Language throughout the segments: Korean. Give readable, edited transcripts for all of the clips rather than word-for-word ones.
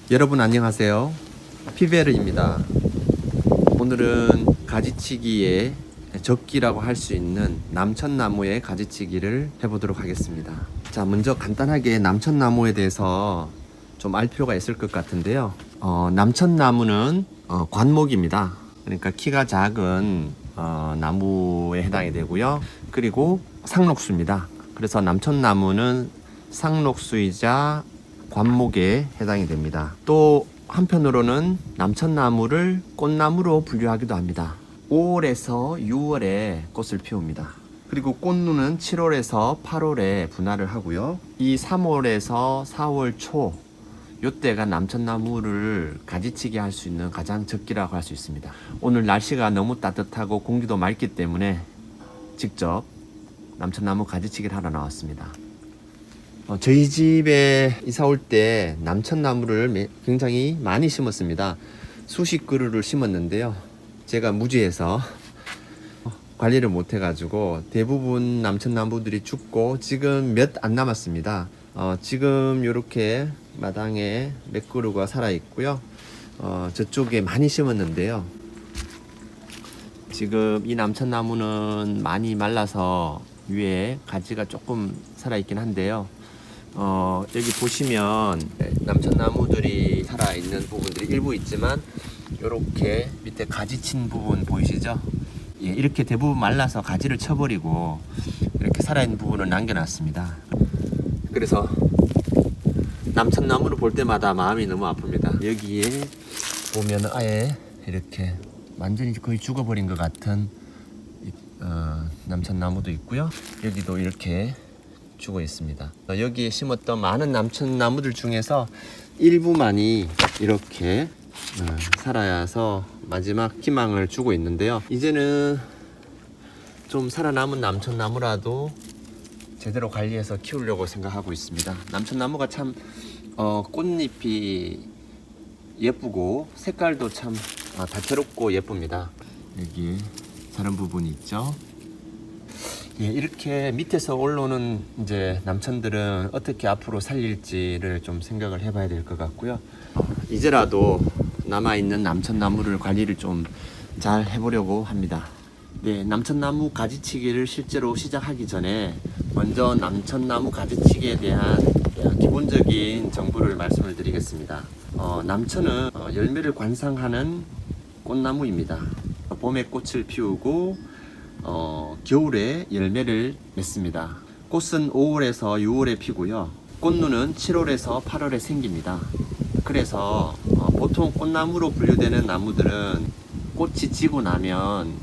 여러분 안녕하세요. 피베르입니다. 오늘은 가지치기의 적기라고 할 수 있는 남천나무의 가지치기를 해보도록 하겠습니다. 자, 먼저 간단하게 남천나무에 대해서 좀 알 필요가 있을 것 같은데요. 남천나무는 관목입니다. 그러니까 키가 작은 나무에 해당이 되고요. 그리고 상록수입니다. 그래서 남천나무는 상록수이자 관목에 해당이 됩니다. 또 한편으로는 남천나무를 꽃나무로 분류하기도 합니다. 5월에서 6월에 꽃을 피웁니다. 그리고 꽃눈은 7월에서 8월에 분화를 하고요. 이 3월에서 4월 초 요때가 남천나무를 가지치기 할 수 있는 가장 적기라고 할 수 있습니다. 오늘 날씨가 너무 따뜻하고 공기도 맑기 때문에 직접 남천나무 가지치기를 하러 나왔습니다. 저희 집에 이사 올 때 남천나무를 굉장히 많이 심었습니다. 수십 그루를 심었는데요. 제가 무지해서 관리를 못 해가지고 대부분 남천나무들이 죽고 지금 몇 안 남았습니다. 지금 이렇게 마당에 몇 그루가 살아 있고요. 저쪽에 많이 심었는데요. 지금 이 남천나무는 많이 말라서 위에 가지가 조금 살아 있긴 한데요. 여기 보시면 남천나무들이 살아있는 부분들이 일부 있지만 이렇게 밑에 가지 친 부분 보이시죠? 예, 이렇게 대부분 말라서 가지를 쳐버리고 이렇게 살아있는 부분을 남겨놨습니다. 그래서 남천나무를 볼 때마다 마음이 너무 아픕니다. 여기에 보면 아예 이렇게 완전히 거의 죽어버린 것 같은 남천나무도 있고요. 여기도 이렇게 죽어 있습니다. 여기에 심었던 많은 남천나무들 중에서 일부만이 이렇게 살아서 마지막 희망을 주고 있는데요. 이제는 좀 살아남은 남천나무라도 제대로 관리해서 키우려고 생각하고 있습니다. 남천나무가 참 꽃잎이 예쁘고 색깔도 참 다채롭고 예쁩니다. 여기 자른 부분이 있죠. 예, 이렇게 밑에서 올라오는 이제 남천들은 어떻게 앞으로 살릴지를 좀 생각을 해봐야 될 것 같고요. 이제라도 남아있는 남천나무를 관리를 좀 잘 해보려고 합니다. 네, 남천나무 가지치기를 실제로 시작하기 전에 먼저 남천나무 가지치기에 대한 기본적인 정보를 말씀을 드리겠습니다. 남천은 열매를 관상하는 꽃나무입니다. 봄에 꽃을 피우고 겨울에 열매를 맺습니다. 꽃은 5월에서 6월에 피고요. 꽃눈은 7월에서 8월에 생깁니다. 그래서 보통 꽃나무로 분류되는 나무들은 꽃이 지고 나면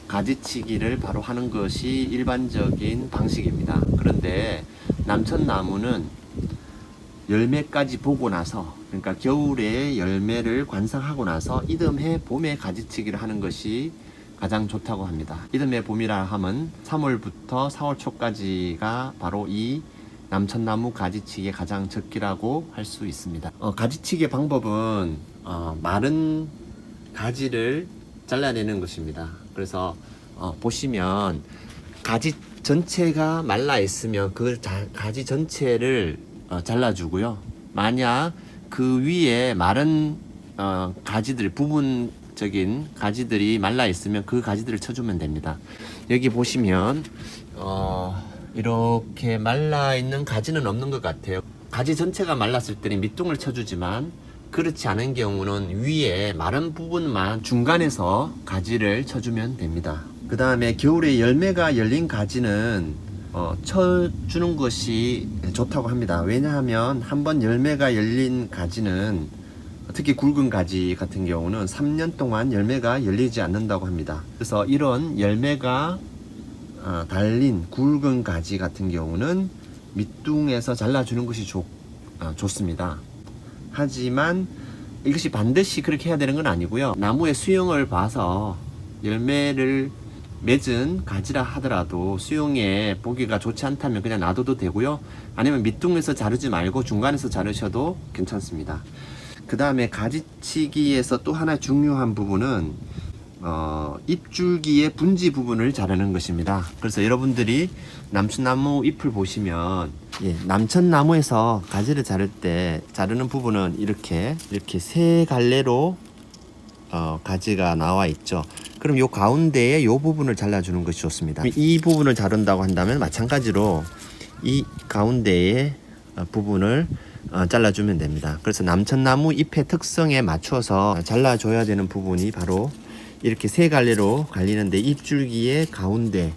가지치기를 바로 하는 것이 일반적인 방식입니다. 그런데 남천나무는 열매까지 보고 나서, 그러니까 겨울에 열매를 관상하고 나서 이듬해 봄에 가지치기를 하는 것이 가장 좋다고 합니다. 이듬해 봄이라 하면 3월부터 4월 초까지가 바로 이 남천나무 가지치기의 가장 적기라고 할 수 있습니다. 가지치기의 방법은 마른 가지를 잘라내는 것입니다. 그래서 보시면 가지 전체가 말라 있으면 그 가지 전체를 잘라주고요. 만약 그 위에 마른 가지들 부분적인 가지들이 말라 있으면 그 가지들을 쳐주면 됩니다. 여기 보시면 이렇게 말라 있는 가지는 없는 것 같아요. 가지 전체가 말랐을 때는 밑둥을 쳐주지만 그렇지 않은 경우는 위에 마른 부분만 중간에서 가지를 쳐주면 됩니다. 그 다음에 겨울에 열매가 열린 가지는 쳐주는 것이 좋다고 합니다. 왜냐하면 한번 열매가 열린 가지는 특히 굵은 가지 같은 경우는 3년 동안 열매가 열리지 않는다고 합니다. 그래서 이런 열매가 달린 굵은 가지 같은 경우는 밑둥에서 잘라주는 것이 좋습니다. 하지만 이것이 반드시 그렇게 해야 되는 건 아니고요. 나무의 수영을 봐서 열매를 맺은 가지라 하더라도 수영에 보기가 좋지 않다면 그냥 놔둬도 되고요. 아니면 밑둥에서 자르지 말고 중간에서 자르셔도 괜찮습니다. 그 다음에 가지치기에서 또 하나 중요한 부분은 잎줄기의 분지 부분을 자르는 것입니다. 그래서 여러분들이 남천나무 잎을 보시면 남천나무에서 가지를 자를 때 자르는 부분은 이렇게 세 갈래로 가지가 나와 있죠. 그럼 요 가운데에 요 부분을 잘라주는 것이 좋습니다. 이 부분을 자른다고 한다면 마찬가지로 이 가운데의 부분을 잘라주면 됩니다. 그래서 남천나무 잎의 특성에 맞춰서 잘라줘야 되는 부분이 바로 이렇게 세 갈래로 갈리는데 잎줄기의 가운데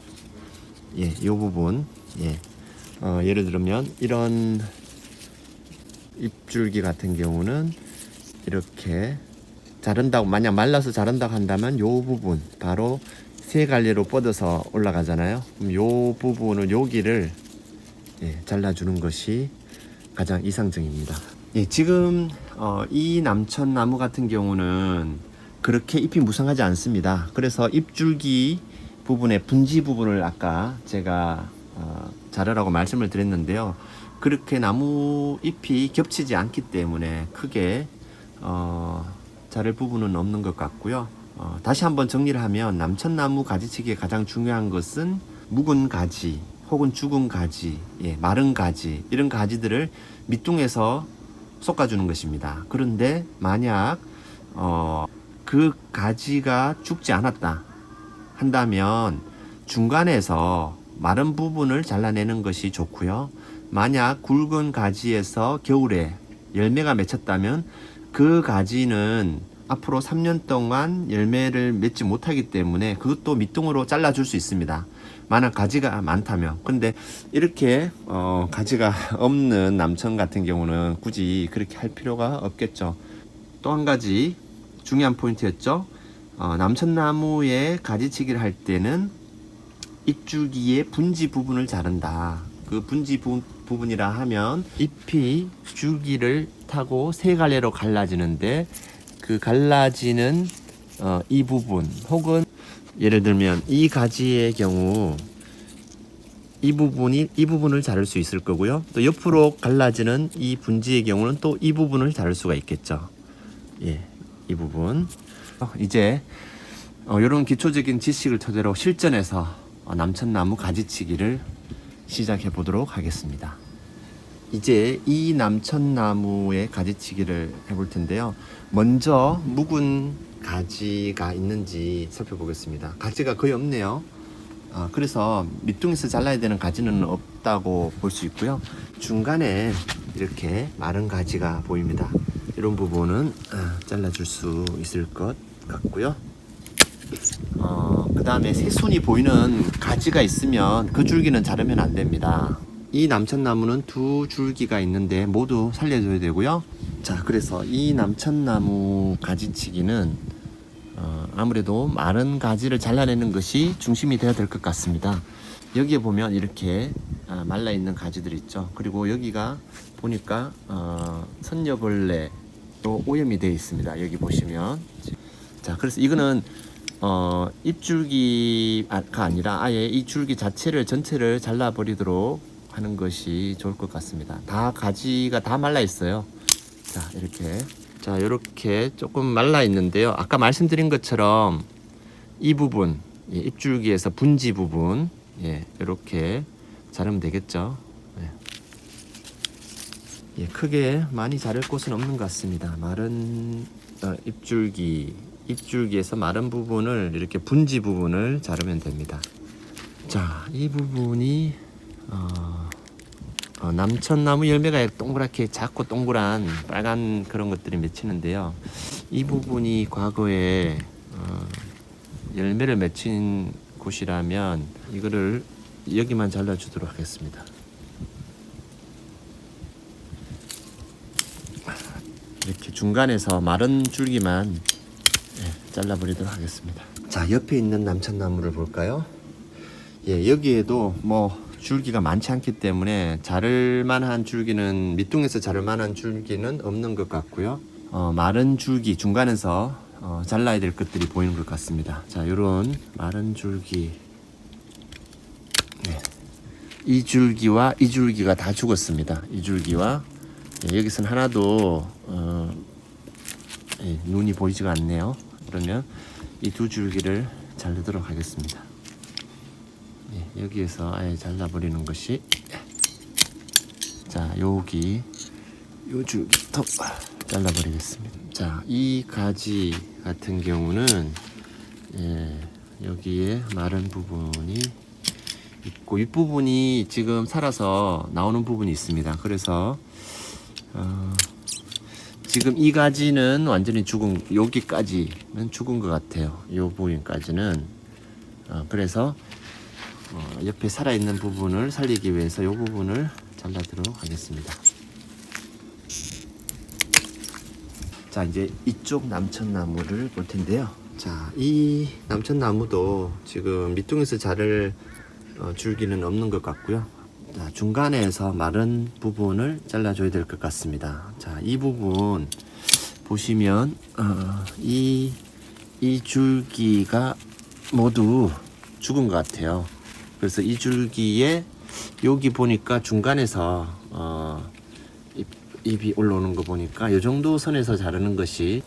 이 부분 예를 들면 이런 잎줄기 같은 경우는 이렇게 자른다고 만약 말라서 자른다고 한다면 요 부분 바로 세 갈래로 뻗어서 올라가잖아요. 그럼 요 부분을 여기를 잘라주는 것이 가장 이상적입니다. 지금 이 남천나무 같은 경우는 그렇게 잎이 무성하지 않습니다. 그래서 잎줄기 부분의 분지 부분을 아까 제가 자르라고 말씀을 드렸는데요. 그렇게 나무 잎이 겹치지 않기 때문에 크게 자를 부분은 없는 것 같고요. 다시 한번 정리를 하면 남천나무 가지치기의 가장 중요한 것은 묵은 가지 혹은 죽은 가지, 마른 가지 이런 가지들을 밑둥에서 솎아주는 것입니다. 그런데 만약 그 가지가 죽지 않았다 한다면 중간에서 마른 부분을 잘라내는 것이 좋고요. 만약 굵은 가지에서 겨울에 열매가 맺혔다면 그 가지는 앞으로 3년 동안 열매를 맺지 못하기 때문에 그것도 밑둥으로 잘라줄 수 있습니다. 만약 가지가 많다면. 근데 이렇게 가지가 없는 남천 같은 경우는 굳이 그렇게 할 필요가 없겠죠. 또 한 가지 중요한 포인트였죠. 남천나무의 가지치기를 할 때는 잎줄기의 분지 부분을 자른다. 그 분지 부분이라 하면 잎이 줄기를 타고 세 갈래로 갈라지는데 그 갈라지는 이 부분 혹은 예를 들면 이 가지의 경우 이 부분을 자를 수 있을 거고요. 또 옆으로 갈라지는 이 분지의 경우는 또 이 부분을 자를 수가 있겠죠. 이 부분. 이제 이런 기초적인 지식을 토대로 실전에서 남천나무 가지치기를 시작해 보도록 하겠습니다. 이제 이 남천나무의 가지치기를 해볼 텐데요. 먼저 묵은 가지가 있는지 살펴보겠습니다. 가지가 거의 없네요. 그래서 밑둥에서 잘라야 되는 가지는 없다고 볼 수 있고요. 중간에 이렇게 마른 가지가 보입니다. 이런 부분은 잘라줄 수 있을 것 같고요. 그 다음에 새순이 보이는 가지가 있으면 그 줄기는 자르면 안 됩니다. 이 남천나무는 두 줄기가 있는데 모두 살려줘야 되고요. 자, 그래서 이 남천나무 가지치기는 아무래도 마른 가지를 잘라내는 것이 중심이 되어야 될 것 같습니다. 여기에 보면 이렇게 말라있는 가지들이 있죠. 그리고 여기가 보니까 선녀벌레로 오염이 되어 있습니다. 여기 보시면. 자, 그래서 이거는 잎줄기가 아니라 아예 이 줄기 자체를 전체를 잘라버리도록 하는 것이 좋을 것 같습니다. 다 가지가 다 말라 있어요. 자, 이렇게 조금 말라 있는데요. 아까 말씀드린 것처럼 이 부분, 잎줄기에서 분지 부분, 이렇게 자르면 되겠죠. 크게 많이 자를 곳은 없는 것 같습니다. 마른 잎줄기에서 마른 부분을 이렇게 분지 부분을 자르면 됩니다. 자, 이 부분이 남천나무 열매가 동그랗게 작고 동그란 빨간 그런 것들이 맺히는데요. 이 부분이 과거에 열매를 맺힌 곳이라면 이거를 여기만 잘라주도록 하겠습니다. 이렇게 중간에서 마른 줄기만 잘라버리도록 하겠습니다. 자, 옆에 있는 남천나무를 볼까요? 여기에도 뭐 줄기가 많지 않기 때문에 자를 만한 줄기는 밑둥에서 자를 만한 줄기는 없는 것 같고요. 마른 줄기 중간에서 잘라야 될 것들이 보이는 것 같습니다. 자, 요런 마른 줄기, 이 줄기와 이 줄기가 다 죽었습니다. 이 줄기와 여기서는 하나도 눈이 보이지가 않네요. 그러면 이 두 줄기를 자르도록 하겠습니다. 예, 여기에서 아예 잘라버리는 것이, 자, 여기 요 줄기부터 잘라버리겠습니다. 자, 이 가지 같은 경우는 예, 여기에 마른 부분이 있고 윗부분이 지금 살아서 나오는 부분이 있습니다. 그래서 지금 이 가지는 완전히 죽은, 여기까지는 죽은 것 같아요. 이 부분까지는. 그래서 옆에 살아있는 부분을 살리기 위해서 이 부분을 잘라도록 하겠습니다. 자, 이제 이쪽 남천나무를 볼 텐데요. 자, 이 남천나무도 지금 밑둥에서 자를 줄기는 없는 것 같고요. 자, 중간에서 마른 부분을 잘라줘야 될 것 같습니다. 자, 이 부분 보시면 이 줄기가 모두 죽은 것 같아요. 그래서 이 줄기에 여기 보니까 중간에서 잎이 올라오는 거 보니까 이 정도 선에서 자르는 것이,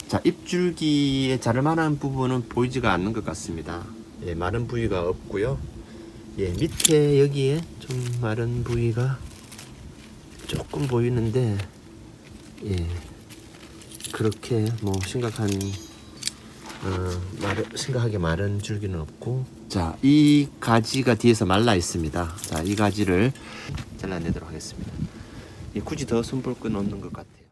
자, 잎줄기에 자를 만한 부분은 보이지가 않는 것 같습니다. 예, 마른 부위가 없고요. 예, 밑에 여기에 좀 마른 부위가 조금 보이는데, 예, 그렇게 뭐 심각하게 마른 줄기는 없고, 자, 이 가지가 뒤에서 말라 있습니다. 자, 이 가지를 잘라내도록 하겠습니다. 예, 굳이 더 손볼 건 없는 것 같아요.